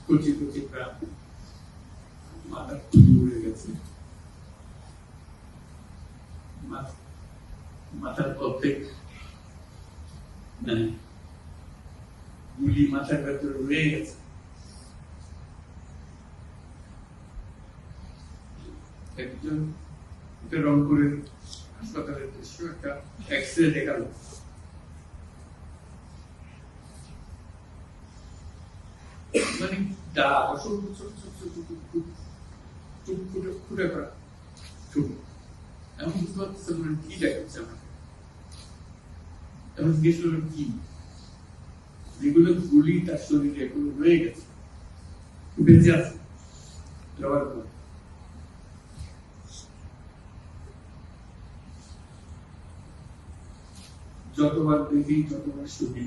কচি কচি প্রাণ, মাথার খুলি উড়ে গেছে, মাথার অর্ধেক গুলি মাথার ভেতরে রয়ে গেছে। একজন রংপুরের হাসপাতালের দৃশ্য, একটা এক্সরে দেখালো, মানে দাঁত অসংখ্য ছোট ছোট ছোট ফুটে পড়া ছবি। এমন বুঝতে পারতেছে মানে কি দেখাচ্ছে আমাকে। এমন জিজ্ঞেস করলাম কি, যেগুলো গুলি তার শরীরে এগুলো রয়ে গেছে, বেঁচে আছে যাওয়ার পর। যতবার দেখি ততবার শুনি,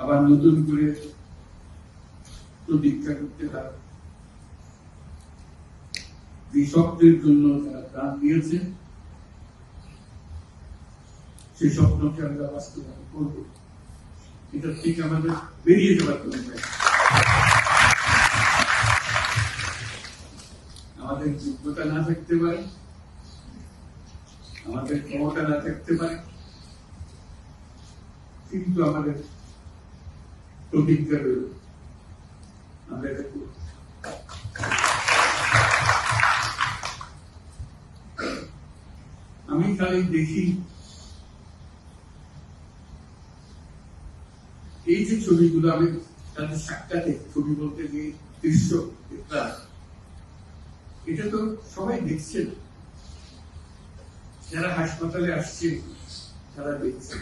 আবার নতুন করে প্রতীক্ষা করতে হয়। যে স্বপ্নের জন্য তারা প্রাণ দিয়েছে, সেই স্বপ্নকে আমরা বাস্তবায়ন করব। এটা থেকে আমাদের বেরিয়ে যাওয়ার কোনো উপায়। আমাদের যোগ্যতা না থাকতে পারে, আমাদের ক্ষমতা না থাকতে পারে, কিন্তু আমাদের প্রতিজ্ঞা রইল আমরা এটা করব। আমি খালি দেখি এই যে ছবিগুলো, আমি তাদের সাক্ষাতে ছবি বলতে যে দৃশ্য দেখলাম, এটা তো সবাই দেখছে, যারা হাসপাতালে আসছে তারা দেখছে।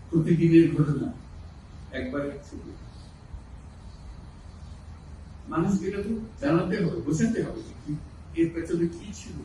প্রতিদিনের ঘটনা, একবারের ছবি। মানুষকে এটা তো জানাতে হবে, বোঝাতে হবে এর পেছনে কি ছিল।